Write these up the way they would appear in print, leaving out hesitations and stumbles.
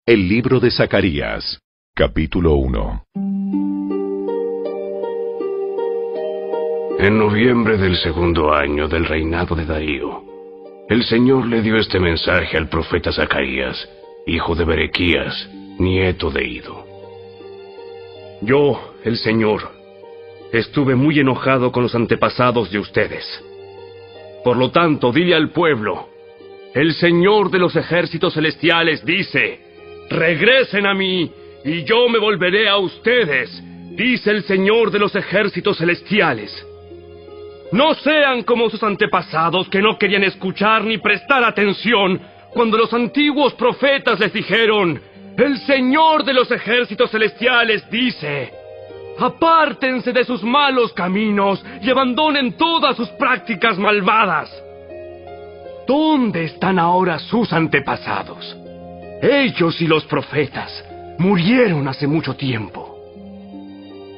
El libro de Zacarías, capítulo 1. En noviembre del segundo año del reinado de Darío, el Señor le dio este mensaje al profeta Zacarías, hijo de Berequías, nieto de Ido. Yo, el Señor, estuve muy enojado con los antepasados de ustedes. Por lo tanto, dile al pueblo, el Señor de los ejércitos celestiales dice: regresen a mí, y yo me volveré a ustedes, dice el Señor de los ejércitos celestiales. No sean como sus antepasados, que no querían escuchar ni prestar atención cuando los antiguos profetas les dijeron: el Señor de los ejércitos celestiales dice: apártense de sus malos caminos y abandonen todas sus prácticas malvadas. ¿Dónde están ahora sus antepasados? Ellos y los profetas murieron hace mucho tiempo.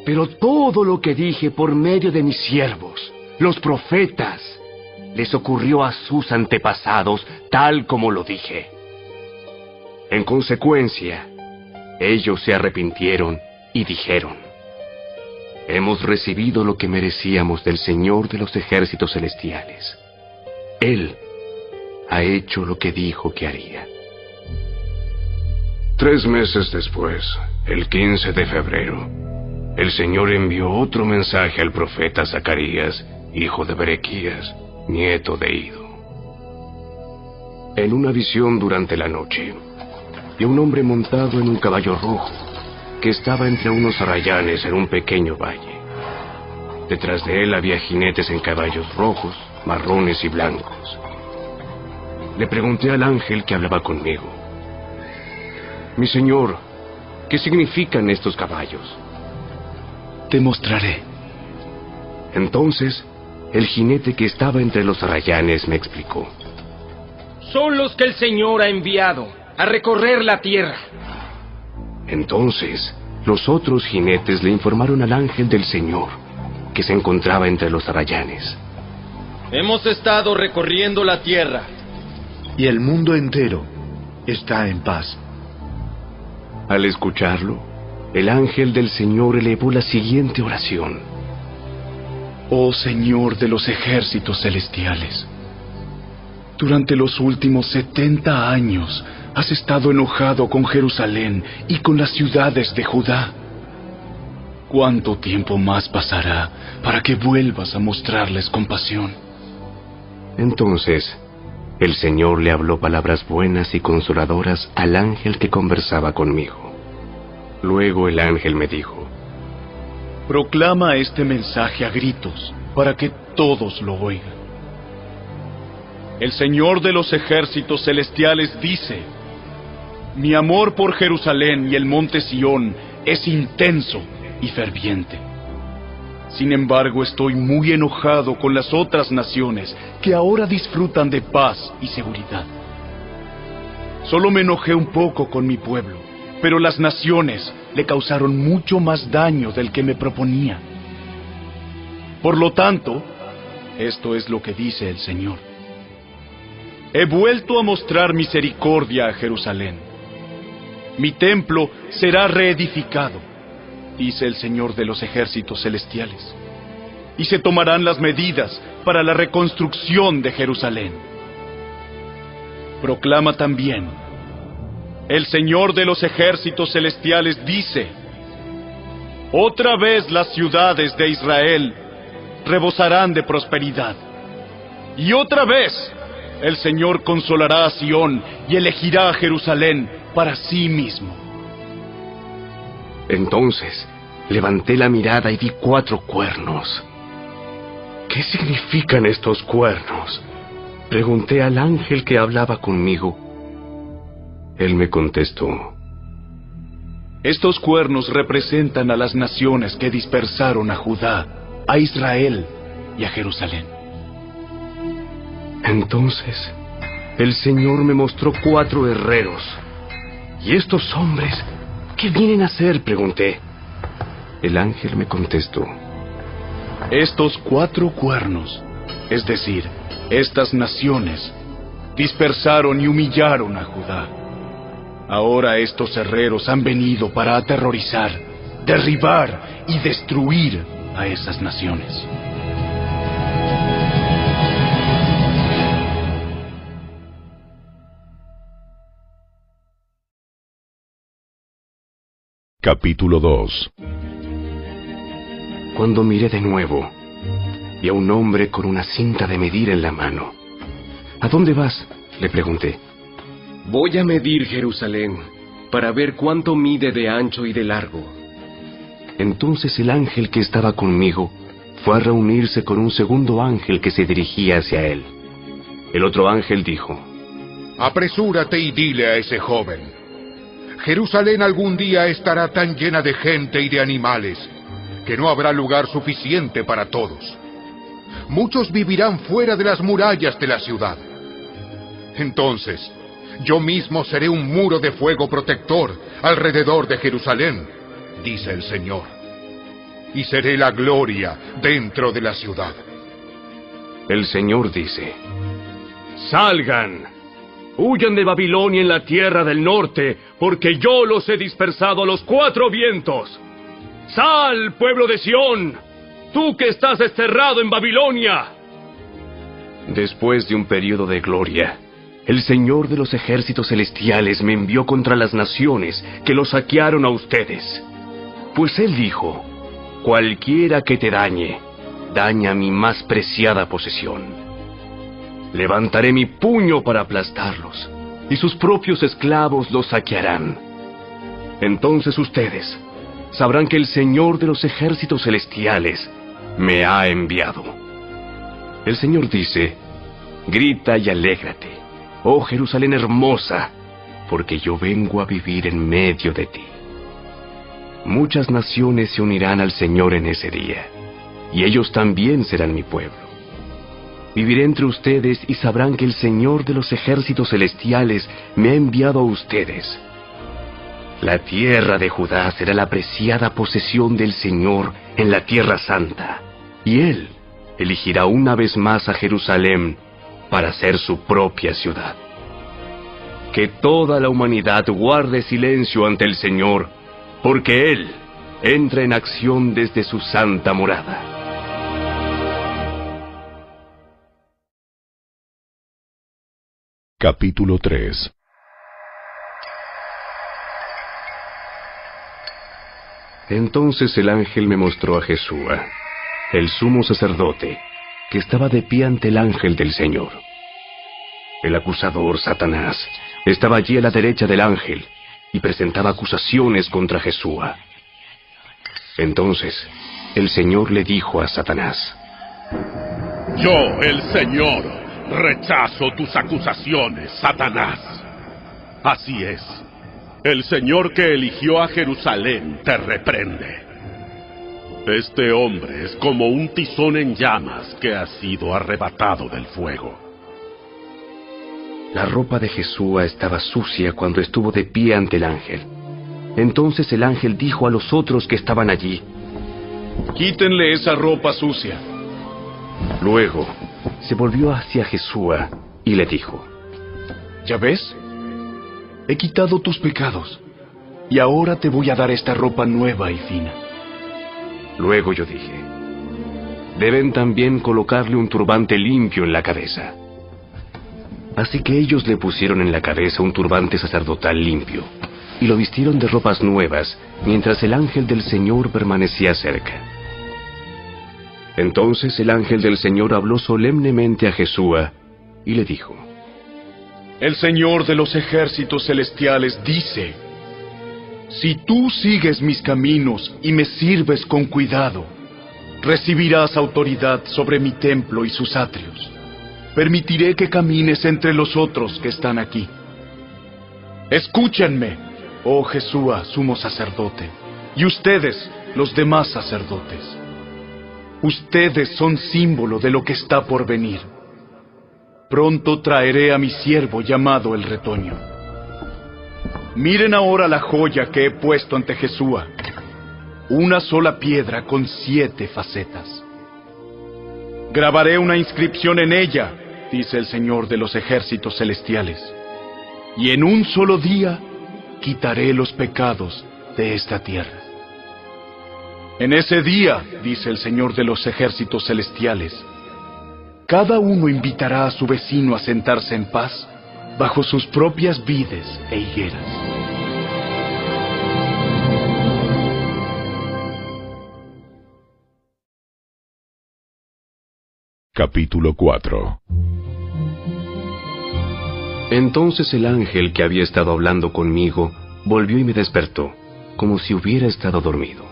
Pero todo lo que dije por medio de mis siervos, los profetas, les ocurrió a sus antepasados tal como lo dije. En consecuencia, ellos se arrepintieron y dijeron: hemos recibido lo que merecíamos del Señor de los ejércitos celestiales. Él ha hecho lo que dijo que haría. 3 meses después, el 15 de febrero, el Señor envió otro mensaje al profeta Zacarías, hijo de Berequías, nieto de Ido. En una visión durante la noche, vi un hombre montado en un caballo rojo, que estaba entre unos arrayanes en un pequeño valle. Detrás de él había jinetes en caballos rojos, marrones y blancos. Le pregunté al ángel que hablaba conmigo: mi señor, ¿qué significan estos caballos? Te mostraré. Entonces, el jinete que estaba entre los arrayanes me explicó: son los que el Señor ha enviado a recorrer la tierra. Entonces, los otros jinetes le informaron al ángel del Señor, que se encontraba entre los arrayanes: hemos estado recorriendo la tierra, y el mundo entero está en paz. Al escucharlo, el ángel del Señor elevó la siguiente oración: oh Señor de los ejércitos celestiales, durante los últimos 70 años has estado enojado con Jerusalén y con las ciudades de Judá. ¿Cuánto tiempo más pasará para que vuelvas a mostrarles compasión? Entonces, el Señor le habló palabras buenas y consoladoras al ángel que conversaba conmigo. Luego el ángel me dijo: proclama este mensaje a gritos para que todos lo oigan. El Señor de los ejércitos celestiales dice: mi amor por Jerusalén y el monte Sión es intenso y ferviente. Sin embargo, estoy muy enojado con las otras naciones que ahora disfrutan de paz y seguridad. Solo me enojé un poco con mi pueblo, pero las naciones le causaron mucho más daño del que me proponía. Por lo tanto, esto es lo que dice el Señor: he vuelto a mostrar misericordia a Jerusalén. Mi templo será reedificado, dice el Señor de los ejércitos celestiales, y se tomarán las medidas para la reconstrucción de Jerusalén. Proclama también: el Señor de los ejércitos celestiales dice: otra vez las ciudades de Israel rebosarán de prosperidad, y otra vez el Señor consolará a Sión y elegirá a Jerusalén para sí mismo. Entonces, levanté la mirada y vi 4 cuernos. ¿Qué significan estos cuernos?, pregunté al ángel que hablaba conmigo. Él me contestó: estos cuernos representan a las naciones que dispersaron a Judá, a Israel y a Jerusalén. Entonces, el Señor me mostró 4 herreros. ¿Y estos hombres qué vienen a hacer?, pregunté. El ángel me contestó: estos 4 cuernos, es decir, estas naciones, dispersaron y humillaron a Judá. Ahora estos herreros han venido para aterrorizar, derribar y destruir a esas naciones. Capítulo 2. Cuando miré de nuevo, vi a un hombre con una cinta de medir en la mano. ¿A dónde vas?, le pregunté. Voy a medir Jerusalén, para ver cuánto mide de ancho y de largo. Entonces el ángel que estaba conmigo fue a reunirse con un segundo ángel que se dirigía hacia él. El otro ángel dijo: Apresúrate y dile a ese joven: Jerusalén algún día estará tan llena de gente y de animales que no habrá lugar suficiente para todos. Muchos vivirán fuera de las murallas de la ciudad. Entonces, yo mismo seré un muro de fuego protector alrededor de Jerusalén, dice el Señor, y seré la gloria dentro de la ciudad. El Señor dice: Salgan, huyan de Babilonia en la tierra del norte, porque yo los he dispersado a los cuatro vientos. ¡Sal, pueblo de Sión, tú que estás desterrado en Babilonia! Después de un periodo de gloria, el Señor de los ejércitos celestiales me envió contra las naciones que los saquearon a ustedes. Pues Él dijo: cualquiera que te dañe, daña mi más preciada posesión. Levantaré mi puño para aplastarlos, y sus propios esclavos los saquearán. Entonces ustedes sabrán que el Señor de los ejércitos celestiales me ha enviado. El Señor dice: grita y alégrate, oh Jerusalén hermosa, porque yo vengo a vivir en medio de ti. Muchas naciones se unirán al Señor en ese día, y ellos también serán mi pueblo. Viviré entre ustedes y sabrán que el Señor de los ejércitos celestiales me ha enviado a ustedes. La tierra de Judá será la preciada posesión del Señor en la tierra santa, y Él elegirá una vez más a Jerusalén para ser su propia ciudad. Que toda la humanidad guarde silencio ante el Señor, porque Él entra en acción desde su santa morada. Capítulo 3. Entonces el ángel me mostró a Jesúa, el sumo sacerdote, que estaba de pie ante el ángel del Señor. El acusador, Satanás, estaba allí a la derecha del ángel y presentaba acusaciones contra Jesúa. Entonces el Señor le dijo a Satanás: Yo, el Señor, rechazo tus acusaciones, Satanás. Así es. El Señor que eligió a Jerusalén te reprende. Este hombre es como un tizón en llamas que ha sido arrebatado del fuego. La ropa de Jesúa estaba sucia cuando estuvo de pie ante el ángel. Entonces el ángel dijo a los otros que estaban allí: Quítenle esa ropa sucia. Luego se volvió hacia Jesúa y le dijo: ¿Ya ves? He quitado tus pecados, y ahora te voy a dar esta ropa nueva y fina. Luego yo dije: deben también colocarle un turbante limpio en la cabeza. Así que ellos le pusieron en la cabeza un turbante sacerdotal limpio, y lo vistieron de ropas nuevas, mientras el ángel del Señor permanecía cerca. Entonces el ángel del Señor habló solemnemente a Jesúa, y le dijo: El Señor de los ejércitos celestiales dice: si tú sigues mis caminos y me sirves con cuidado, recibirás autoridad sobre mi templo y sus atrios. Permitiré que camines entre los otros que están aquí. Escúchenme, oh Jesúa, sumo sacerdote, y ustedes, los demás sacerdotes. Ustedes son símbolo de lo que está por venir. Pronto traeré a mi siervo llamado el retoño. Miren ahora la joya que he puesto ante Jesúa. Una sola piedra con 7 facetas. Grabaré una inscripción en ella, dice el Señor de los ejércitos celestiales. Y en un solo día quitaré los pecados de esta tierra. En ese día, dice el Señor de los ejércitos celestiales, cada uno invitará a su vecino a sentarse en paz bajo sus propias vides e higueras. Capítulo 4. Entonces el ángel que había estado hablando conmigo volvió y me despertó, como si hubiera estado dormido.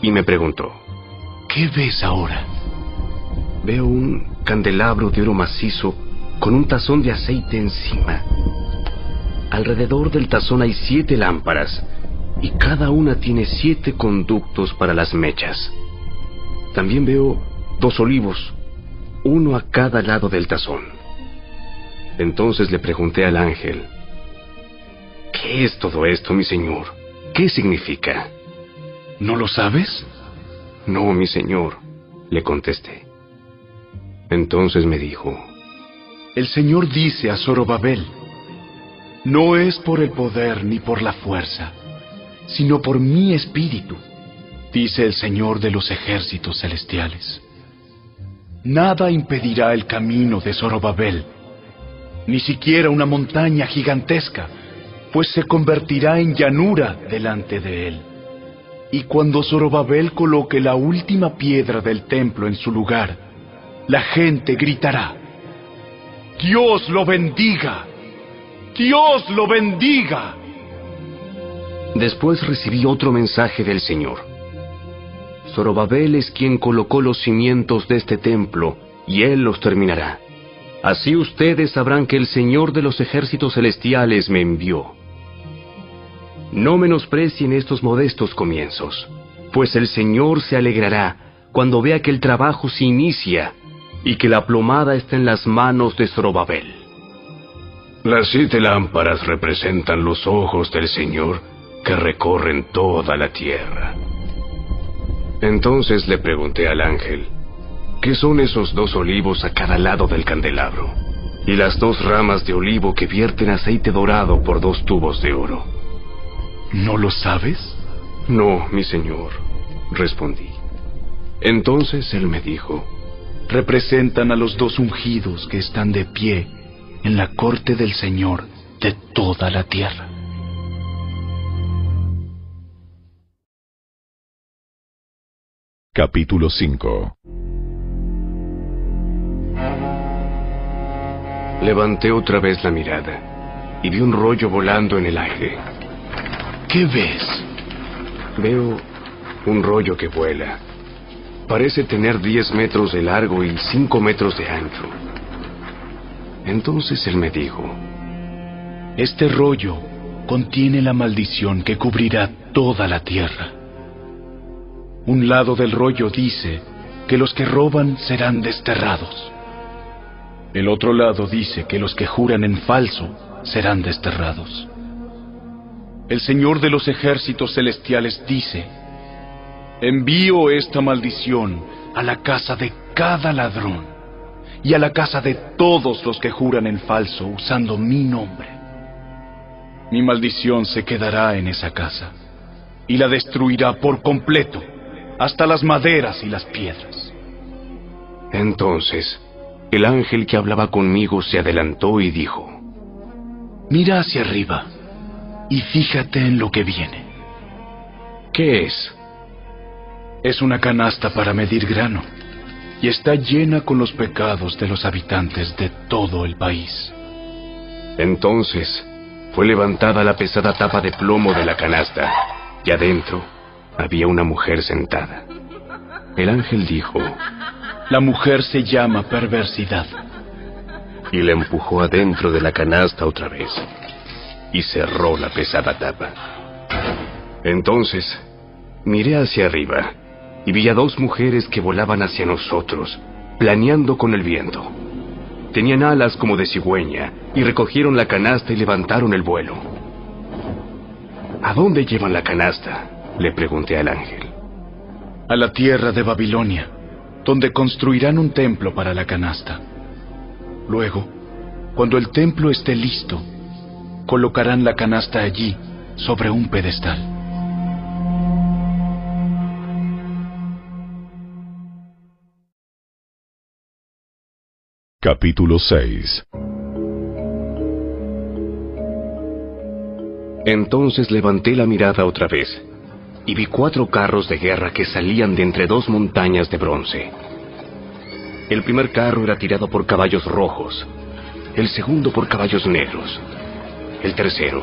Y me preguntó: ¿Qué ves ahora? Veo un candelabro de oro macizo con un tazón de aceite encima. Alrededor del tazón hay 7 lámparas, y cada una tiene 7 conductos para las mechas. También veo 2 olivos, uno a cada lado del tazón. Entonces le pregunté al ángel: ¿qué es todo esto, mi señor? ¿Qué significa? ¿No lo sabes? No, mi señor, le contesté. Entonces me dijo: el Señor dice a Zorobabel, no es por el poder ni por la fuerza, sino por mi espíritu, dice el Señor de los ejércitos celestiales. Nada impedirá el camino de Zorobabel, ni siquiera una montaña gigantesca, pues se convertirá en llanura delante de él. Y cuando Zorobabel coloque la última piedra del templo en su lugar, la gente gritará: ¡Dios lo bendiga! ¡Dios lo bendiga! Después recibí otro mensaje del Señor: Zorobabel es quien colocó los cimientos de este templo, y él los terminará. Así ustedes sabrán que el Señor de los ejércitos celestiales me envió. No menosprecien estos modestos comienzos, pues el Señor se alegrará cuando vea que el trabajo se inicia y que la plomada está en las manos de Zorobabel. Las 7 lámparas representan los ojos del Señor que recorren toda la tierra. Entonces le pregunté al ángel: ¿qué son esos 2 olivos a cada lado del candelabro? Y las 2 ramas de olivo que vierten aceite dorado por 2 tubos de oro. ¿No lo sabes? No, mi señor, respondí. Entonces él me dijo: representan a los 2 ungidos que están de pie en la corte del Señor de toda la tierra. Capítulo 5. Levanté otra vez la mirada y vi un rollo volando en el aire. ¿Qué ves? Veo un rollo que vuela. Parece tener 10 metros de largo y 5 metros de ancho. Entonces él me dijo: este rollo contiene la maldición que cubrirá toda la tierra. Un lado del rollo dice que los que roban serán desterrados. El otro lado dice que los que juran en falso serán desterrados. El Señor de los ejércitos celestiales dice: envío esta maldición a la casa de cada ladrón y a la casa de todos los que juran en falso usando mi nombre. Mi maldición se quedará en esa casa y la destruirá por completo, hasta las maderas y las piedras. Entonces el ángel que hablaba conmigo se adelantó y dijo: mira hacia arriba y fíjate en lo que viene. ¿Qué es? Es una canasta para medir grano, y está llena con los pecados de los habitantes de todo el país. Entonces fue levantada la pesada tapa de plomo de la canasta, y adentro había una mujer sentada. El ángel dijo: la mujer se llama perversidad. Y la empujó adentro de la canasta otra vez, y cerró la pesada tapa. Entonces miré hacia arriba y vi a 2 mujeres que volaban hacia nosotros, planeando con el viento. Tenían alas como de cigüeña y recogieron la canasta y levantaron el vuelo. ¿A dónde llevan la canasta?, le pregunté al ángel. A la tierra de Babilonia, donde construirán un templo para la canasta. Luego, cuando el templo esté listo, colocarán la canasta allí, sobre un pedestal. Capítulo 6. Entonces levanté la mirada otra vez, y vi 4 carros de guerra que salían de entre 2 montañas de bronce. El primer carro era tirado por caballos rojos, el segundo por caballos negros, el tercero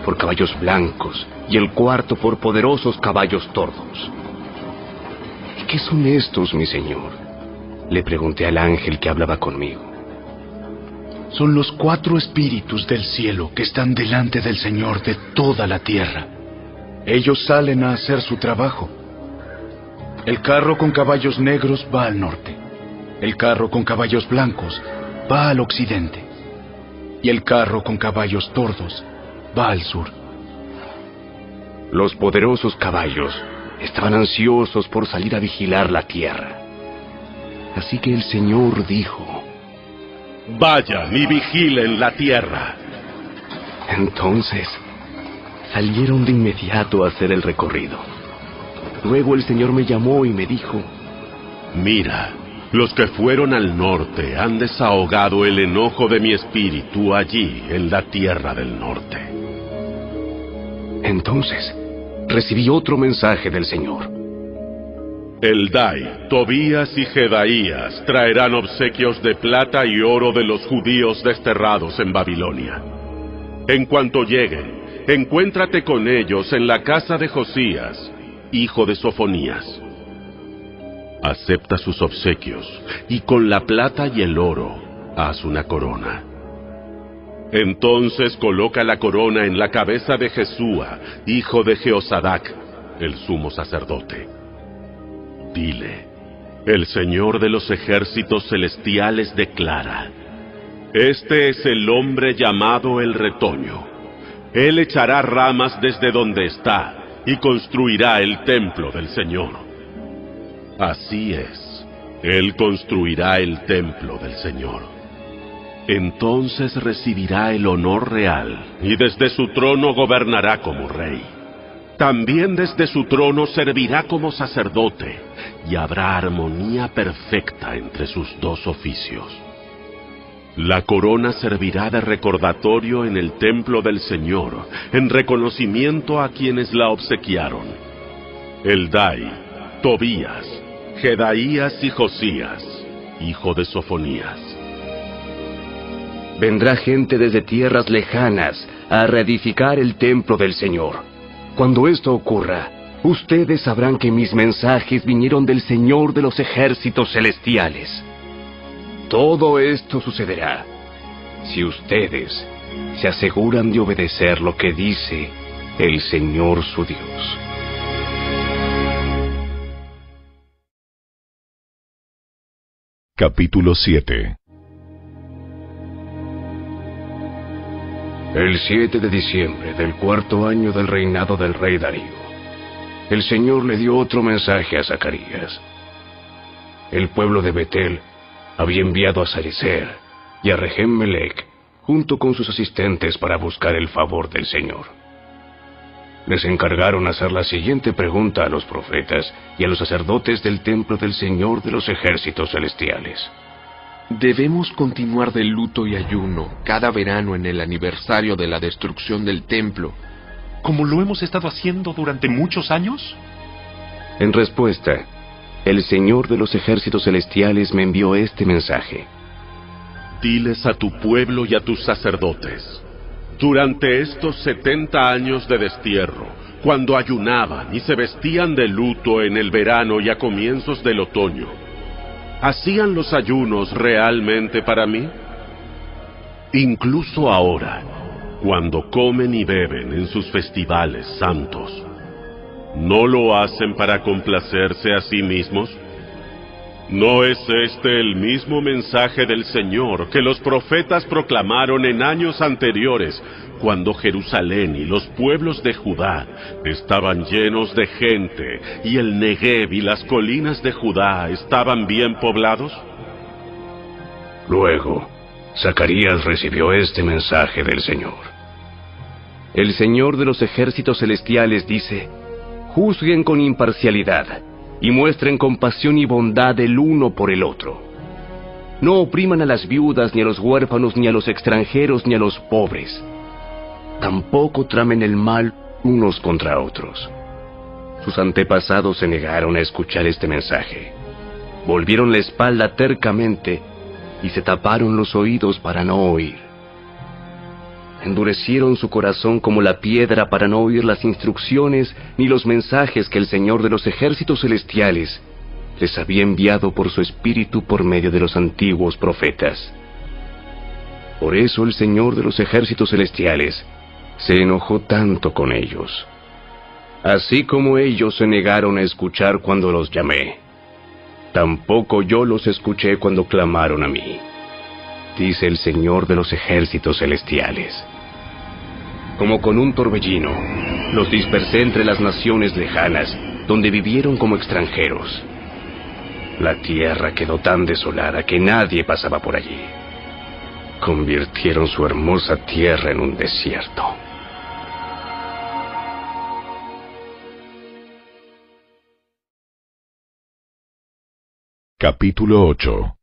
por caballos blancos, y el cuarto por poderosos caballos tordos. ¿Y qué son estos, mi señor?, le pregunté al ángel que hablaba conmigo. Son los 4 espíritus del cielo que están delante del Señor de toda la tierra. Ellos salen a hacer su trabajo. El carro con caballos negros va al norte. El carro con caballos blancos va al occidente. Y el carro con caballos tordos va al sur. Los poderosos caballos estaban ansiosos por salir a vigilar la tierra. Así que el Señor dijo: Vayan y vigilen la tierra. Entonces salieron de inmediato a hacer el recorrido. Luego el Señor me llamó y me dijo: Mira, los que fueron al norte han desahogado el enojo de mi espíritu allí en la tierra del norte. Entonces recibí otro mensaje del Señor. Eldai, Tobías y Jedaías traerán obsequios de plata y oro de los judíos desterrados en Babilonia. En cuanto lleguen, encuéntrate con ellos en la casa de Josías, hijo de Sofonías. Acepta sus obsequios, y con la plata y el oro, haz una corona. Entonces coloca la corona en la cabeza de Jesúa, hijo de Jeosadac, el sumo sacerdote. Dile: el Señor de los ejércitos celestiales declara: este es el hombre llamado el retoño. Él echará ramas desde donde está y construirá el templo del Señor. Así es, Él construirá el templo del Señor. Entonces recibirá el honor real y desde su trono gobernará como rey. También desde su trono servirá como sacerdote, y habrá armonía perfecta entre sus 2 oficios. La corona servirá de recordatorio en el templo del Señor, en reconocimiento a quienes la obsequiaron: Eldai, Tobías, Jedaías y Josías, hijo de Sofonías. Vendrá gente desde tierras lejanas a reedificar el templo del Señor. Cuando esto ocurra, ustedes sabrán que mis mensajes vinieron del Señor de los ejércitos celestiales. Todo esto sucederá si ustedes se aseguran de obedecer lo que dice el Señor su Dios. Capítulo 7. El 7 de diciembre del 4º año del reinado del rey Darío, el Señor le dio otro mensaje a Zacarías. El pueblo de Betel había enviado a Sarecer y a Regem-Melech junto con sus asistentes para buscar el favor del Señor. Les encargaron hacer la siguiente pregunta a los profetas y a los sacerdotes del templo del Señor de los ejércitos celestiales. ¿Debemos continuar de luto y ayuno cada verano en el aniversario de la destrucción del templo, como lo hemos estado haciendo durante muchos años? En respuesta, el Señor de los ejércitos celestiales me envió este mensaje. Diles a tu pueblo y a tus sacerdotes: durante estos 70 años de destierro, cuando ayunaban y se vestían de luto en el verano y a comienzos del otoño, ¿hacían los ayunos realmente para mí? Incluso ahora, cuando comen y beben en sus festivales santos, ¿no lo hacen para complacerse a sí mismos? ¿No es este el mismo mensaje del Señor que los profetas proclamaron en años anteriores, cuando Jerusalén y los pueblos de Judá estaban llenos de gente y el Negev y las colinas de Judá estaban bien poblados? Luego, Zacarías recibió este mensaje del Señor. El Señor de los ejércitos celestiales dice: juzguen con imparcialidad y muestren compasión y bondad el uno por el otro. No opriman a las viudas, ni a los huérfanos, ni a los extranjeros, ni a los pobres. Tampoco tramen el mal unos contra otros. Sus antepasados se negaron a escuchar este mensaje. Volvieron la espalda tercamente y se taparon los oídos para no oír. Endurecieron su corazón como la piedra para no oír las instrucciones ni los mensajes que el Señor de los ejércitos celestiales les había enviado por su espíritu por medio de los antiguos profetas. Por eso el Señor de los ejércitos celestiales se enojó tanto con ellos. Así como ellos se negaron a escuchar cuando los llamé, tampoco yo los escuché cuando clamaron a mí, dice el Señor de los ejércitos celestiales. Como con un torbellino, los dispersé entre las naciones lejanas, donde vivieron como extranjeros. La tierra quedó tan desolada que nadie pasaba por allí. Convirtieron su hermosa tierra en un desierto. Capítulo 8.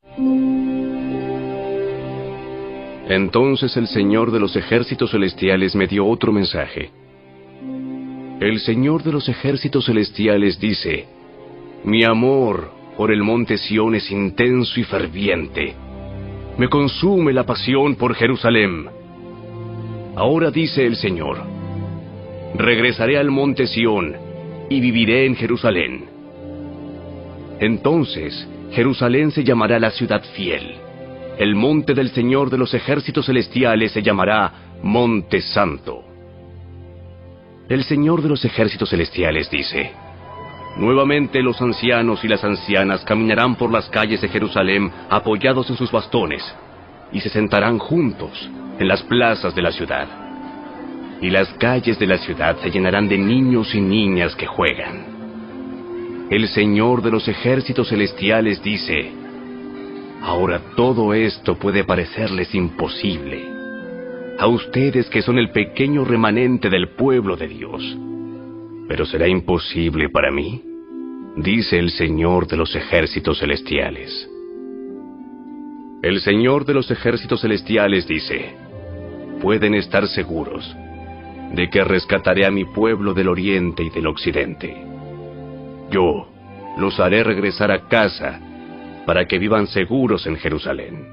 Entonces el Señor de los ejércitos celestiales me dio otro mensaje. El Señor de los ejércitos celestiales dice: mi amor por el monte Sión es intenso y ferviente. Me consume la pasión por Jerusalén. Ahora dice el Señor: regresaré al monte Sión y viviré en Jerusalén. Entonces Jerusalén se llamará la ciudad fiel. El monte del Señor de los ejércitos celestiales se llamará Monte Santo. El Señor de los ejércitos celestiales dice: nuevamente los ancianos y las ancianas caminarán por las calles de Jerusalén apoyados en sus bastones, y se sentarán juntos en las plazas de la ciudad. Y las calles de la ciudad se llenarán de niños y niñas que juegan. El Señor de los ejércitos celestiales dice: ahora todo esto puede parecerles imposible a ustedes que son el pequeño remanente del pueblo de Dios. ¿Pero será imposible para mí?, dice el Señor de los ejércitos celestiales. El Señor de los ejércitos celestiales dice: pueden estar seguros de que rescataré a mi pueblo del oriente y del occidente. Yo los haré regresar a casa para que vivan seguros en Jerusalén.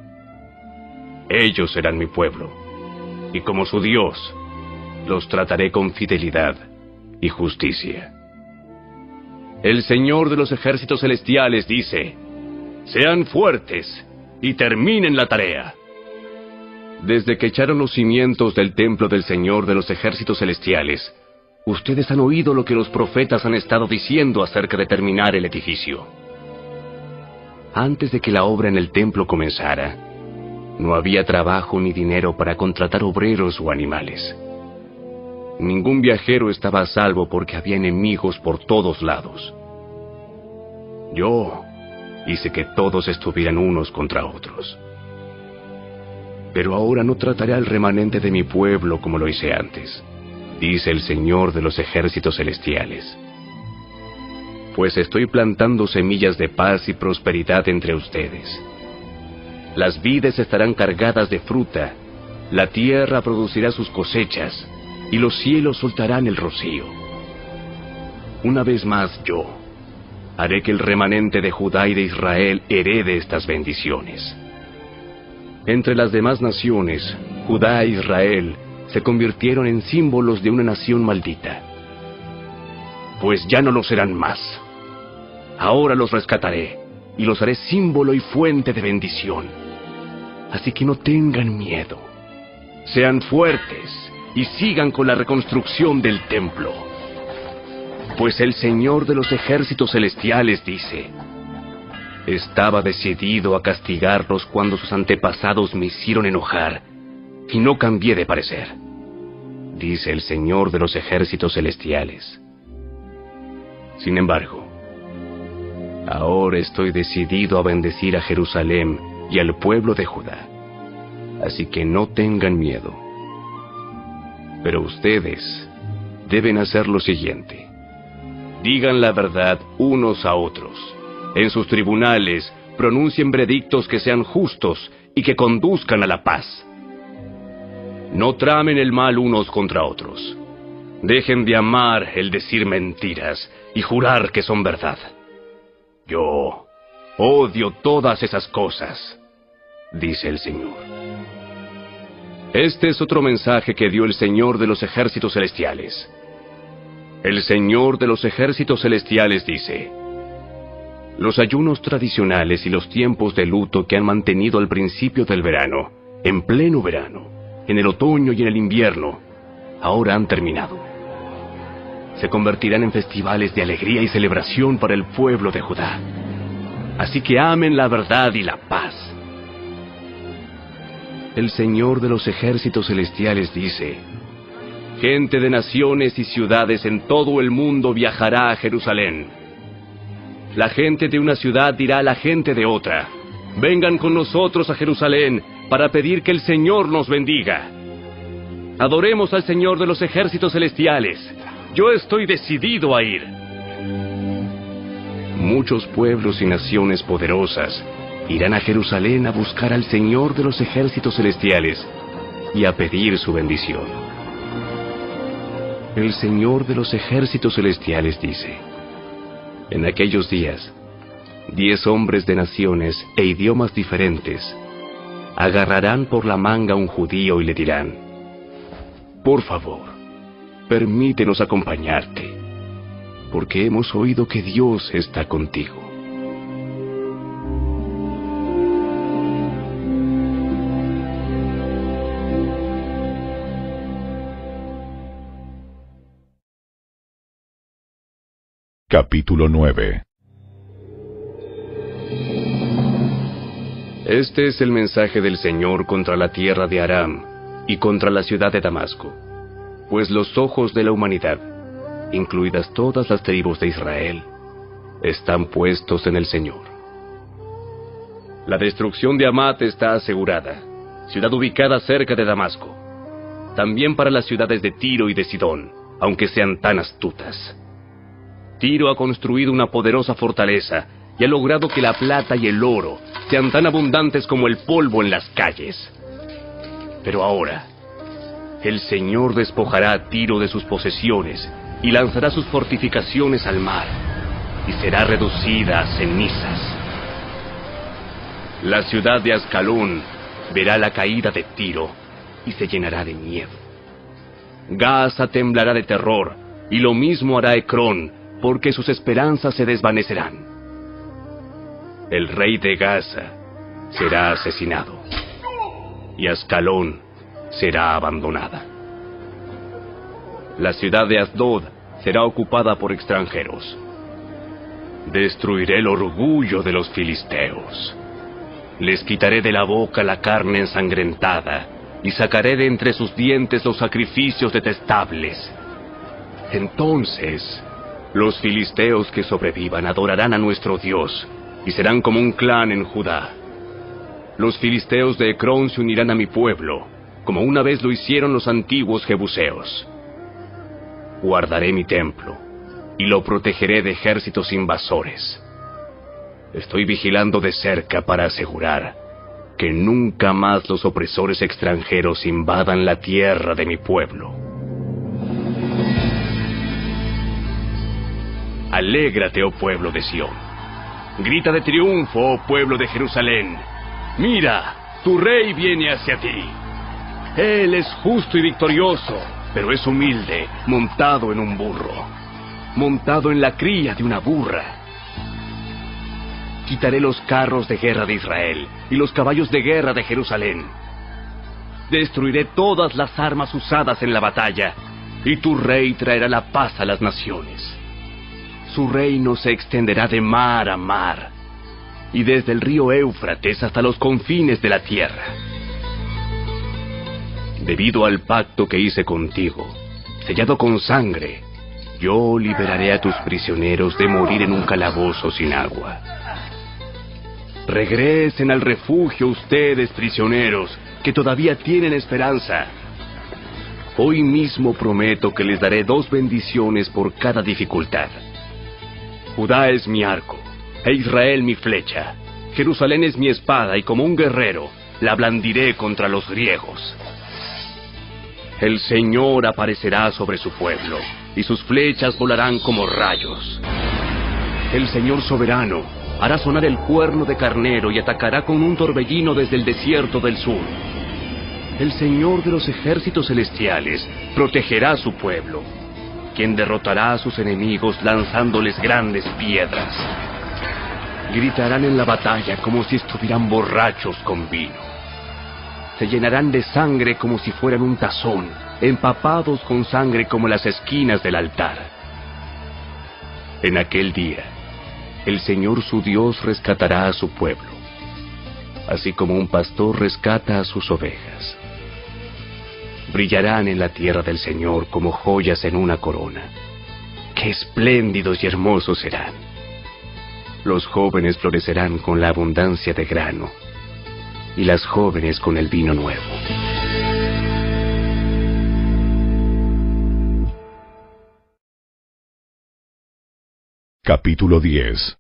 Ellos serán mi pueblo, y como su Dios, los trataré con fidelidad y justicia. El Señor de los ejércitos celestiales dice: sean fuertes y terminen la tarea. Desde que echaron los cimientos del templo del Señor de los ejércitos celestiales, ustedes han oído lo que los profetas han estado diciendo acerca de terminar el edificio. Antes de que la obra en el templo comenzara, no había trabajo ni dinero para contratar obreros o animales. Ningún viajero estaba a salvo porque había enemigos por todos lados. Yo hice que todos estuvieran unos contra otros. Pero ahora no trataré al remanente de mi pueblo como lo hice antes, dice el Señor de los ejércitos celestiales. Pues estoy plantando semillas de paz y prosperidad entre ustedes. Las vides estarán cargadas de fruta, la tierra producirá sus cosechas, y los cielos soltarán el rocío. Una vez más yo haré que el remanente de Judá y de Israel herede estas bendiciones. Entre las demás naciones, Judá e Israel se convirtieron en símbolos de una nación maldita. Pues ya no lo serán más. Ahora los rescataré y los haré símbolo y fuente de bendición. Así que no tengan miedo. Sean fuertes y sigan con la reconstrucción del templo. Pues el Señor de los ejércitos celestiales dice: estaba decidido a castigarlos cuando sus antepasados me hicieron enojar, y no cambié de parecer, dice el Señor de los ejércitos celestiales. Sin embargo, ahora estoy decidido a bendecir a Jerusalén y al pueblo de Judá, así que no tengan miedo. Pero ustedes deben hacer lo siguiente. Digan la verdad unos a otros. En sus tribunales pronuncien veredictos que sean justos y que conduzcan a la paz. No tramen el mal unos contra otros. Dejen de amar el decir mentiras y jurar que son verdad. Yo odio todas esas cosas, dice el Señor. Este es otro mensaje que dio el Señor de los ejércitos celestiales. El Señor de los ejércitos celestiales dice: los ayunos tradicionales y los tiempos de luto que han mantenido al principio del verano, en pleno verano, en el otoño y en el invierno, ahora han terminado. Se convertirán en festivales de alegría y celebración para el pueblo de Judá. Así que amen la verdad y la paz. El Señor de los ejércitos celestiales dice: gente de naciones y ciudades en todo el mundo viajará a Jerusalén. La gente de una ciudad dirá a la gente de otra: vengan con nosotros a Jerusalén para pedir que el Señor nos bendiga. Adoremos al Señor de los ejércitos celestiales. Yo estoy decidido a ir. Muchos pueblos y naciones poderosas irán a Jerusalén a buscar al Señor de los ejércitos celestiales y a pedir su bendición. El Señor de los ejércitos celestiales dice: en aquellos días, 10 hombres de naciones e idiomas diferentes agarrarán por la manga a un judío y le dirán: por favor, permítenos acompañarte, porque hemos oído que Dios está contigo. Capítulo 9. Este es el mensaje del Señor contra la tierra de Aram y contra la ciudad de Damasco, pues los ojos de la humanidad, incluidas todas las tribus de Israel, están puestos en el Señor. La destrucción de Hamat está asegurada, ciudad ubicada cerca de Damasco. También para las ciudades de Tiro y de Sidón, aunque sean tan astutas. Tiro ha construido una poderosa fortaleza y ha logrado que la plata y el oro sean tan abundantes como el polvo en las calles. Pero ahora, el Señor despojará a Tiro de sus posesiones y lanzará sus fortificaciones al mar, y será reducida a cenizas. La ciudad de Ascalón verá la caída de Tiro y se llenará de miedo. Gaza temblará de terror, y lo mismo hará Ecrón, porque sus esperanzas se desvanecerán. El rey de Gaza será asesinado, y Ascalón será abandonada. La ciudad de Asdod será ocupada por extranjeros. Destruiré el orgullo de los filisteos. Les quitaré de la boca la carne ensangrentada, y sacaré de entre sus dientes los sacrificios detestables. Entonces, los filisteos que sobrevivan adorarán a nuestro Dios, y serán como un clan en Judá. Los filisteos de Ecrón se unirán a mi pueblo, como una vez lo hicieron los antiguos jebuseos. Guardaré mi templo, y lo protegeré de ejércitos invasores. Estoy vigilando de cerca para asegurar que nunca más los opresores extranjeros invadan la tierra de mi pueblo. Alégrate, oh pueblo de Sión. Grita de triunfo, oh pueblo de Jerusalén. Mira, tu rey viene hacia ti. Él es justo y victorioso, pero es humilde, montado en un burro, montado en la cría de una burra. Quitaré los carros de guerra de Israel y los caballos de guerra de Jerusalén. Destruiré todas las armas usadas en la batalla, y tu rey traerá la paz a las naciones. Su reino se extenderá de mar a mar, y desde el río Éufrates hasta los confines de la tierra. Debido al pacto que hice contigo, sellado con sangre, yo liberaré a tus prisioneros de morir en un calabozo sin agua. Regresen al refugio ustedes, prisioneros, que todavía tienen esperanza. Hoy mismo prometo que les daré 2 bendiciones por cada dificultad. Judá es mi arco, e Israel mi flecha. Jerusalén es mi espada, y como un guerrero, la blandiré contra los griegos. El Señor aparecerá sobre su pueblo, y sus flechas volarán como rayos. El Señor soberano hará sonar el cuerno de carnero y atacará con un torbellino desde el desierto del sur. El Señor de los ejércitos celestiales protegerá a su pueblo, quien derrotará a sus enemigos lanzándoles grandes piedras. Gritarán en la batalla como si estuvieran borrachos con vino. Se llenarán de sangre como si fueran un tazón, empapados con sangre como las esquinas del altar. En aquel día, el Señor su Dios rescatará a su pueblo, así como un pastor rescata a sus ovejas. Brillarán en la tierra del Señor como joyas en una corona. ¡Qué espléndidos y hermosos serán! Los jóvenes florecerán con la abundancia de grano, y las jóvenes con el vino nuevo. Capítulo 10.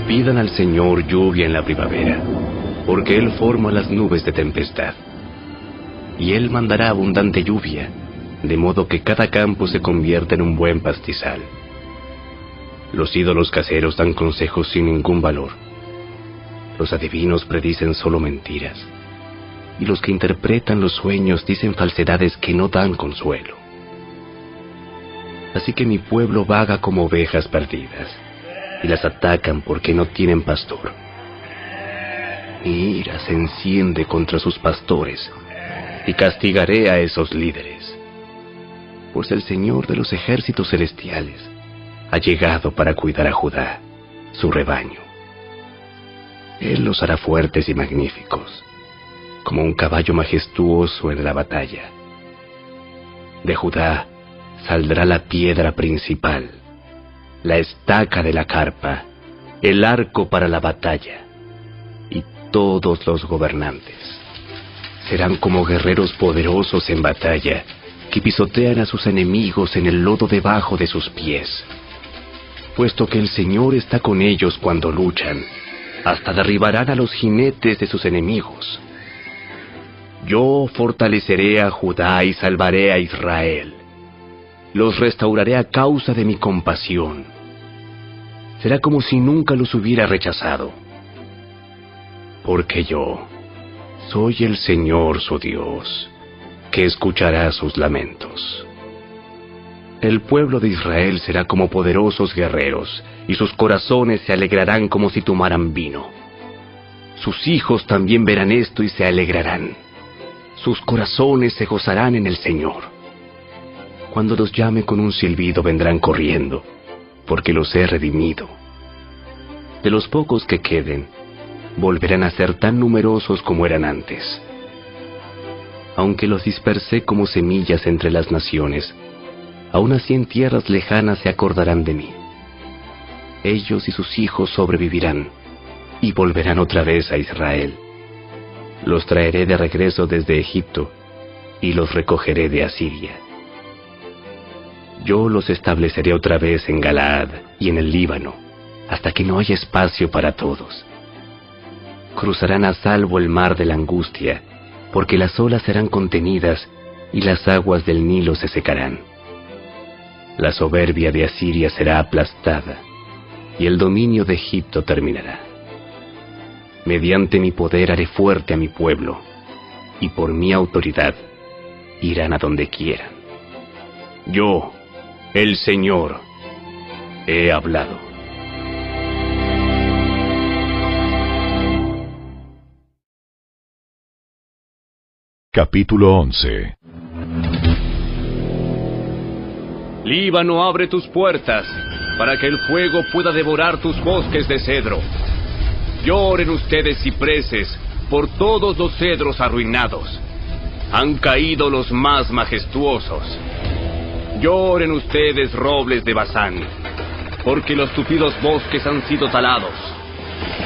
Pidan al Señor lluvia en la primavera, porque Él forma las nubes de tempestad. Y Él mandará abundante lluvia, de modo que cada campo se convierta en un buen pastizal. Los ídolos caseros dan consejos sin ningún valor. Los adivinos predicen solo mentiras, y los que interpretan los sueños dicen falsedades que no dan consuelo. Así que mi pueblo vaga como ovejas perdidas, y las atacan porque no tienen pastor. Mi ira se enciende contra sus pastores, y castigaré a esos líderes. Pues el Señor de los ejércitos celestiales ha llegado para cuidar a Judá, su rebaño. Él los hará fuertes y magníficos, como un caballo majestuoso en la batalla. De Judá saldrá la piedra principal, la estaca de la carpa, el arco para la batalla, y todos los gobernantes serán como guerreros poderosos en batalla, que pisotean a sus enemigos en el lodo debajo de sus pies. Puesto que el Señor está con ellos cuando luchan, hasta derribarán a los jinetes de sus enemigos. Yo fortaleceré a Judá y salvaré a Israel. Los restauraré a causa de mi compasión. Será como si nunca los hubiera rechazado. Porque yo soy el Señor su Dios, que escuchará sus lamentos. El pueblo de Israel será como poderosos guerreros, y sus corazones se alegrarán como si tomaran vino. Sus hijos también verán esto y se alegrarán. Sus corazones se gozarán en el Señor. Cuando los llame con un silbido vendrán corriendo, porque los he redimido. De los pocos que queden, volverán a ser tan numerosos como eran antes. Aunque los dispersé como semillas entre las naciones, aún así en tierras lejanas se acordarán de mí. Ellos y sus hijos sobrevivirán, y volverán otra vez a Israel. Los traeré de regreso desde Egipto, y los recogeré de Asiria. Yo los estableceré otra vez en Galaad y en el Líbano, hasta que no haya espacio para todos. Cruzarán a salvo el mar de la angustia, porque las olas serán contenidas y las aguas del Nilo se secarán. La soberbia de Asiria será aplastada, y el dominio de Egipto terminará. Mediante mi poder haré fuerte a mi pueblo, y por mi autoridad irán a donde quieran. Yo, el Señor, he hablado. Capítulo 11. Líbano, abre tus puertas, para que el fuego pueda devorar tus bosques de cedro. Lloren ustedes cipreses por todos los cedros arruinados. Han caído los más majestuosos. Lloren ustedes robles de Basán, porque los tupidos bosques han sido talados.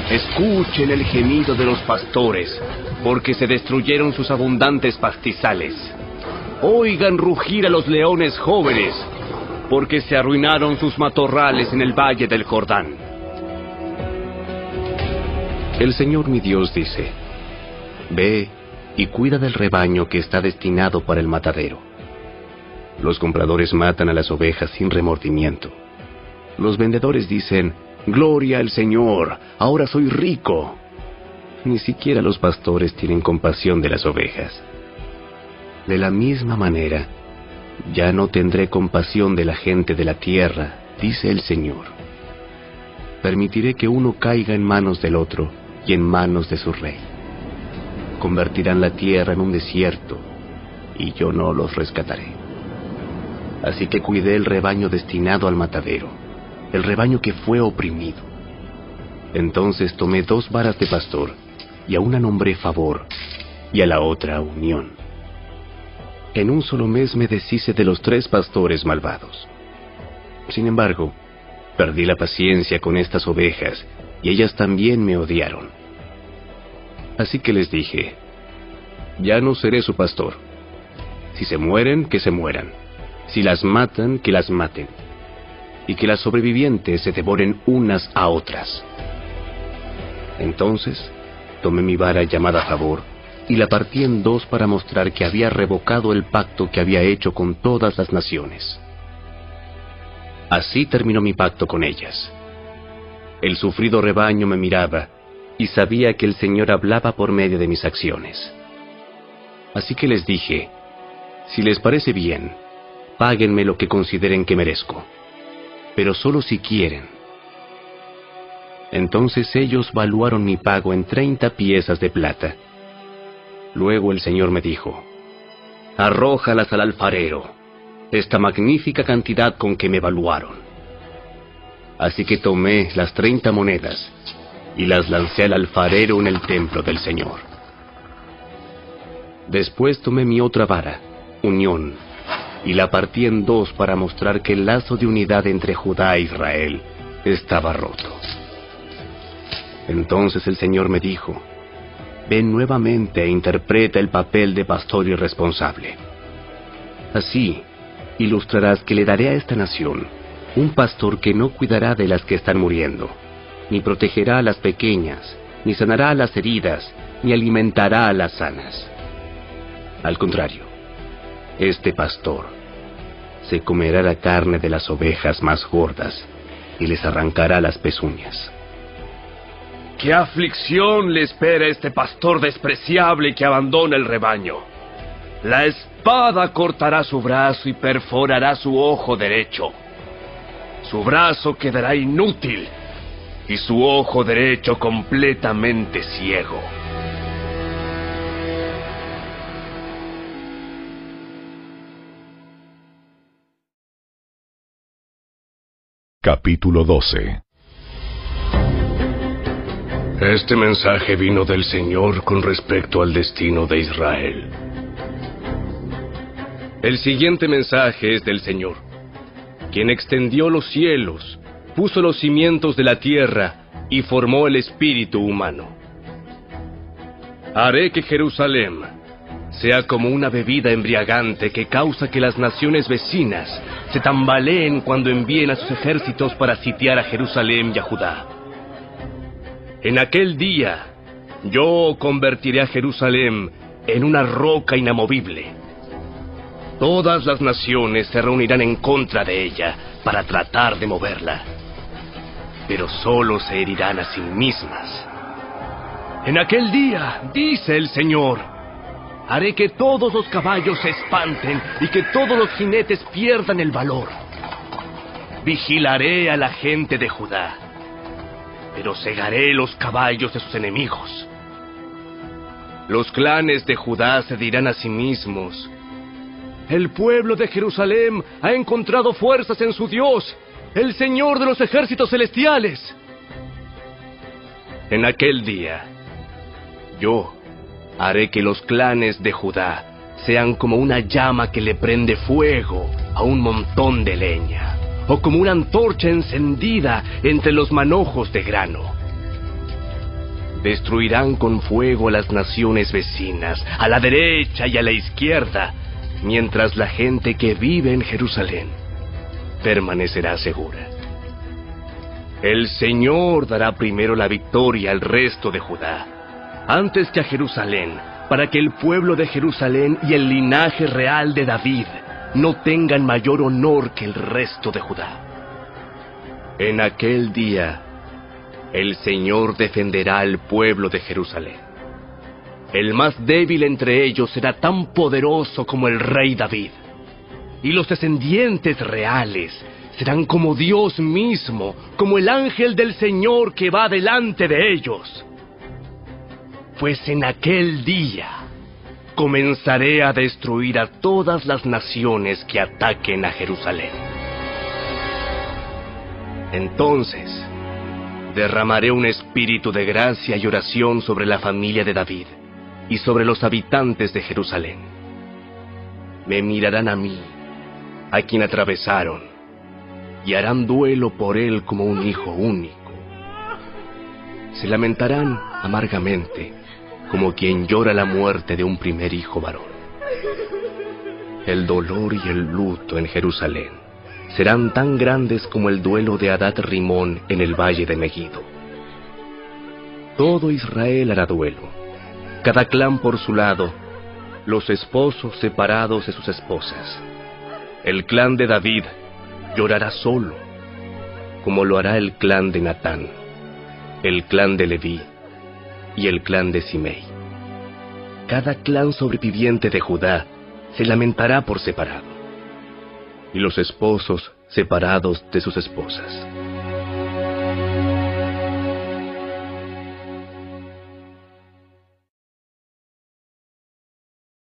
Escuchen el gemido de los pastores, porque se destruyeron sus abundantes pastizales. Oigan rugir a los leones jóvenes, porque se arruinaron sus matorrales en el valle del Jordán. El Señor mi Dios dice: ve y cuida del rebaño que está destinado para el matadero. Los compradores matan a las ovejas sin remordimiento. Los vendedores dicen: gloria al Señor, ahora soy rico. Ni siquiera los pastores tienen compasión de las ovejas. De la misma manera, ya no tendré compasión de la gente de la tierra, dice el Señor. Permitiré que uno caiga en manos del otro y en manos de su rey. Convertirán la tierra en un desierto, y yo no los rescataré. Así que cuidé el rebaño destinado al matadero, el rebaño que fue oprimido. Entonces tomé 2 varas de pastor, y a una nombré favor, y a la otra unión. En un solo mes me deshice de los 3 pastores malvados. Sin embargo, perdí la paciencia con estas ovejas, y ellas también me odiaron. Así que les dije: ya no seré su pastor. Si se mueren, que se mueran. Si las matan, que las maten. Y que las sobrevivientes se devoren unas a otras. Entonces, tomé mi vara llamada favor, y la partí en 2 para mostrar que había revocado el pacto que había hecho con todas las naciones. Así terminó mi pacto con ellas. El sufrido rebaño me miraba, y sabía que el Señor hablaba por medio de mis acciones. Así que les dije: si les parece bien, páguenme lo que consideren que merezco, pero solo si quieren. Entonces ellos valuaron mi pago en 30 piezas de plata. Luego el Señor me dijo: arrójalas al alfarero, esta magnífica cantidad con que me valuaron. Así que tomé las 30 monedas y las lancé al alfarero en el templo del Señor. Después tomé mi otra vara, unión, y la partí en 2 para mostrar que el lazo de unidad entre Judá e Israel estaba roto. Entonces el Señor me dijo: ven nuevamente e interpreta el papel de pastor irresponsable. Así ilustrarás que le daré a esta nación un pastor que no cuidará de las que están muriendo, ni protegerá a las pequeñas, ni sanará a las heridas, ni alimentará a las sanas. Al contrario, este pastor se comerá la carne de las ovejas más gordas y les arrancará las pezuñas. ¡Qué aflicción le espera a este pastor despreciable que abandona el rebaño! La espada cortará su brazo y perforará su ojo derecho. Su brazo quedará inútil y su ojo derecho completamente ciego. Capítulo 12. Este mensaje vino del Señor con respecto al destino de Israel. El siguiente mensaje es del Señor, quien extendió los cielos, puso los cimientos de la tierra y formó el espíritu humano. Haré que Jerusalén sea como una bebida embriagante que causa que las naciones vecinas se tambaleen cuando envíen a sus ejércitos para sitiar a Jerusalén y a Judá. En aquel día, yo convertiré a Jerusalén en una roca inamovible. Todas las naciones se reunirán en contra de ella para tratar de moverla, pero solo se herirán a sí mismas. En aquel día, dice el Señor, haré que todos los caballos se espanten y que todos los jinetes pierdan el valor. Vigilaré a la gente de Judá, pero cegaré los caballos de sus enemigos. Los clanes de Judá se dirán a sí mismos: el pueblo de Jerusalén ha encontrado fuerzas en su Dios, el Señor de los ejércitos celestiales. En aquel día, yo haré que los clanes de Judá sean como una llama que le prende fuego a un montón de leña, o como una antorcha encendida entre los manojos de grano. Destruirán con fuego a las naciones vecinas, a la derecha y a la izquierda, mientras la gente que vive en Jerusalén permanecerá segura. El Señor dará primero la victoria al resto de Judá, antes que a Jerusalén, para que el pueblo de Jerusalén y el linaje real de David no tengan mayor honor que el resto de Judá. En aquel día, el Señor defenderá al pueblo de Jerusalén. El más débil entre ellos será tan poderoso como el rey David, y los descendientes reales serán como Dios mismo, como el ángel del Señor que va delante de ellos. Pues en aquel día comenzaré a destruir a todas las naciones que ataquen a Jerusalén. Entonces derramaré un espíritu de gracia y oración sobre la familia de David y sobre los habitantes de Jerusalén. Me mirarán a mí, a quien atravesaron, y harán duelo por él como un hijo único. Se lamentarán amargamente, como quien llora la muerte de un primer hijo varón. El dolor y el luto en Jerusalén serán tan grandes como el duelo de Hadad Rimón en el valle de Megiddo. Todo Israel hará duelo, cada clan por su lado, los esposos separados de sus esposas. El clan de David llorará solo, como lo hará el clan de Natán, el clan de Leví y el clan de Simei. Cada clan sobreviviente de Judá se lamentará por separado, y los esposos separados de sus esposas.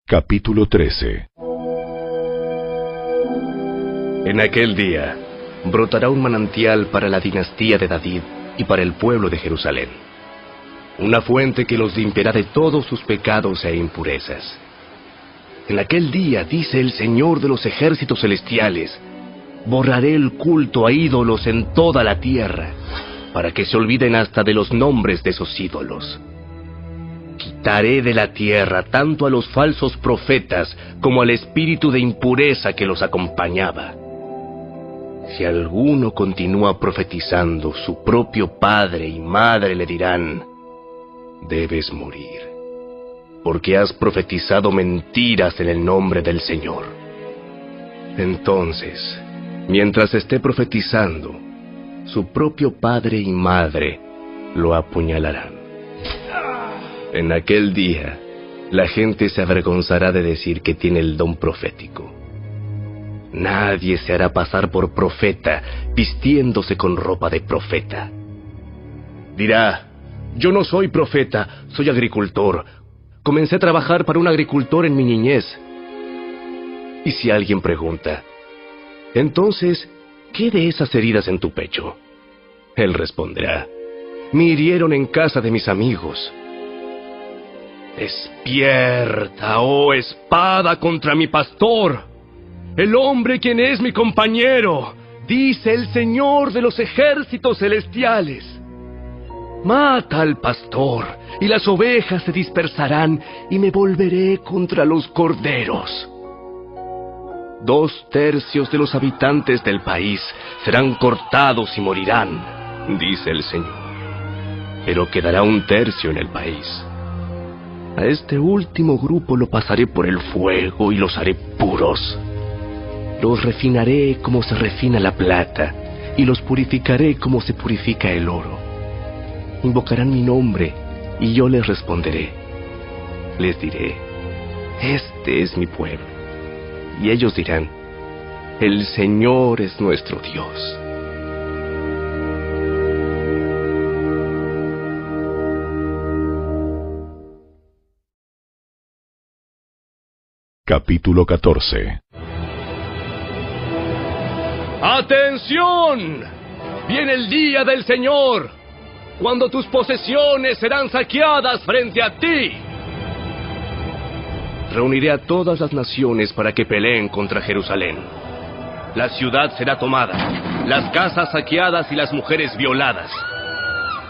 Capítulo 13. En aquel día brotará un manantial para la dinastía de David y para el pueblo de Jerusalén, una fuente que los limpiará de todos sus pecados e impurezas. En aquel día, dice el Señor de los ejércitos celestiales, borraré el culto a ídolos en toda la tierra, para que se olviden hasta de los nombres de esos ídolos. Quitaré de la tierra tanto a los falsos profetas como al espíritu de impureza que los acompañaba. Si alguno continúa profetizando, su propio padre y madre le dirán: debes morir, porque has profetizado mentiras en el nombre del Señor. Entonces, mientras esté profetizando, su propio padre y madre lo apuñalarán. En aquel día, la gente se avergonzará de decir que tiene el don profético. Nadie se hará pasar por profeta vistiéndose con ropa de profeta. Dirá: yo no soy profeta, soy agricultor. Comencé a trabajar para un agricultor en mi niñez. Y si alguien pregunta: entonces, ¿qué de esas heridas en tu pecho? Él responderá: me hirieron en casa de mis amigos. Despierta, oh espada, contra mi pastor, el hombre quien es mi compañero, dice el Señor de los ejércitos celestiales. Mata al pastor, y las ovejas se dispersarán, y me volveré contra los corderos. 2/3 de los habitantes del país serán cortados y morirán, dice el Señor. Pero quedará 1/3 en el país. A este último grupo lo pasaré por el fuego y los haré puros. Los refinaré como se refina la plata, y los purificaré como se purifica el oro. Invocarán mi nombre, y yo les responderé. Les diré: este es mi pueblo. Y ellos dirán: el Señor es nuestro Dios. Capítulo 14. ¡Atención! Viene el día del Señor, cuando tus posesiones serán saqueadas frente a ti. Reuniré a todas las naciones para que peleen contra Jerusalén. La ciudad será tomada, las casas saqueadas y las mujeres violadas.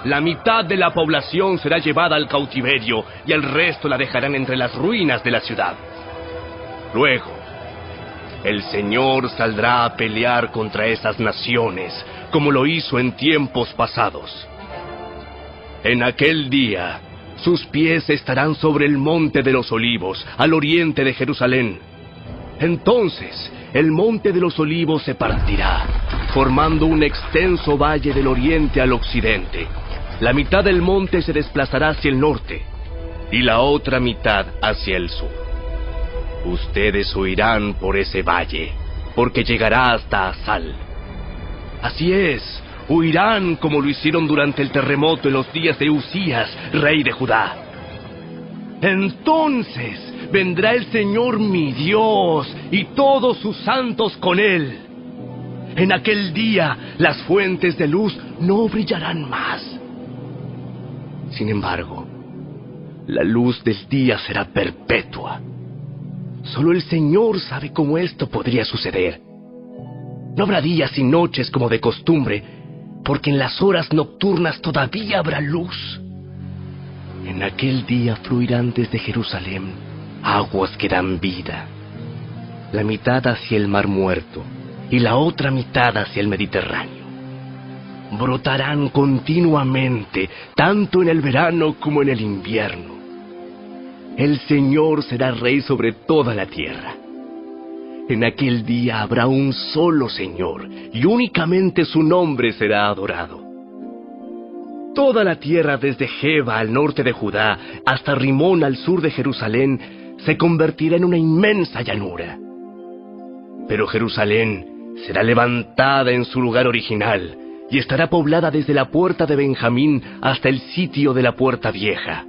La mitad de la población será llevada al cautiverio y el resto la dejarán entre las ruinas de la ciudad. Luego, el Señor saldrá a pelear contra esas naciones, como lo hizo en tiempos pasados. En aquel día, sus pies estarán sobre el monte de los Olivos, al oriente de Jerusalén. Entonces, el monte de los Olivos se partirá, formando un extenso valle del oriente al occidente. La mitad del monte se desplazará hacia el norte y la otra mitad hacia el sur. Ustedes huirán por ese valle, porque llegará hasta Asal. Así es, huirán como lo hicieron durante el terremoto en los días de Usías, rey de Judá. Entonces vendrá el Señor mi Dios y todos sus santos con él. En aquel día las fuentes de luz no brillarán más. Sin embargo, la luz del día será perpetua. Solo el Señor sabe cómo esto podría suceder. No habrá días y noches como de costumbre, porque en las horas nocturnas todavía habrá luz. En aquel día fluirán desde Jerusalén aguas que dan vida, la mitad hacia el Mar Muerto y la otra mitad hacia el Mediterráneo. Brotarán continuamente, tanto en el verano como en el invierno. El Señor será rey sobre toda la tierra. En aquel día habrá un solo Señor, y únicamente su nombre será adorado. Toda la tierra desde Geba al norte de Judá hasta Rimón al sur de Jerusalén se convertirá en una inmensa llanura. Pero Jerusalén será levantada en su lugar original y estará poblada desde la puerta de Benjamín hasta el sitio de la puerta vieja,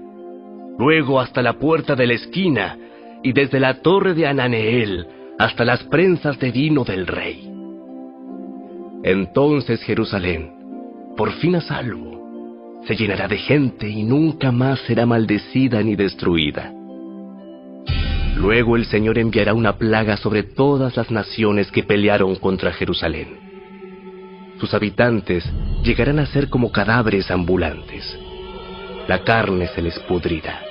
luego hasta la puerta de la esquina y desde la torre de Ananeel hasta las prensas de vino del rey. Entonces Jerusalén, por fin a salvo, se llenará de gente y nunca más será maldecida ni destruida. Luego el Señor enviará una plaga sobre todas las naciones que pelearon contra Jerusalén. Sus habitantes llegarán a ser como cadáveres ambulantes. La carne se les pudrirá,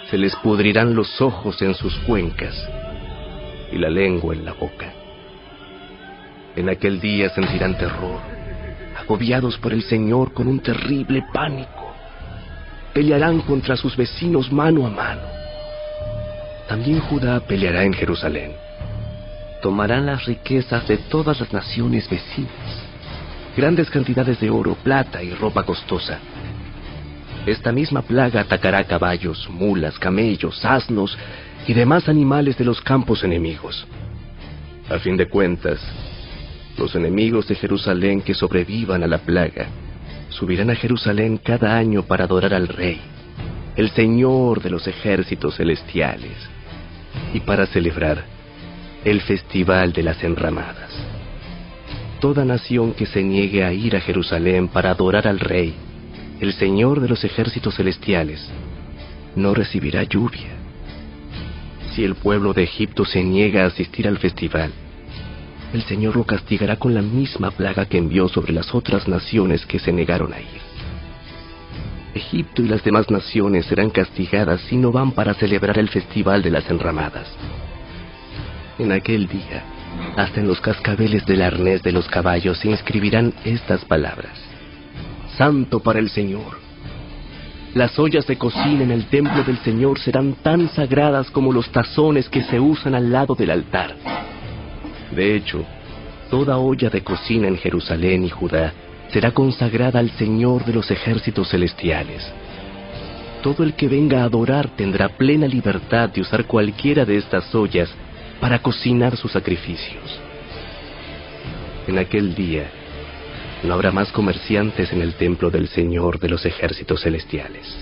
se les pudrirán los ojos en sus cuencas y la lengua en la boca. En aquel día sentirán terror, agobiados por el Señor con un terrible pánico. Pelearán contra sus vecinos mano a mano. También Judá peleará en Jerusalén. Tomarán las riquezas de todas las naciones vecinas, grandes cantidades de oro, plata y ropa costosa. Esta misma plaga atacará caballos, mulas, camellos, asnos y demás animales de los campos enemigos. A fin de cuentas, los enemigos de Jerusalén que sobrevivan a la plaga subirán a Jerusalén cada año para adorar al Rey, el Señor de los ejércitos celestiales, y para celebrar el Festival de las Enramadas. Toda nación que se niegue a ir a Jerusalén para adorar al Rey, el Señor de los ejércitos celestiales, no recibirá lluvia. Si el pueblo de Egipto se niega a asistir al festival, el Señor lo castigará con la misma plaga que envió sobre las otras naciones que se negaron a ir. Egipto y las demás naciones serán castigadas si no van para celebrar el Festival de las Enramadas. En aquel día, hasta en los cascabeles del arnés de los caballos se inscribirán estas palabras: Santo para el Señor. Las ollas de cocina en el templo del Señor serán tan sagradas como los tazones que se usan al lado del altar. De hecho, toda olla de cocina en Jerusalén y Judá será consagrada al Señor de los ejércitos celestiales. Todo el que venga a adorar tendrá plena libertad de usar cualquiera de estas ollas para cocinar sus sacrificios. En aquel día, no habrá más comerciantes en el templo del Señor de los ejércitos celestiales.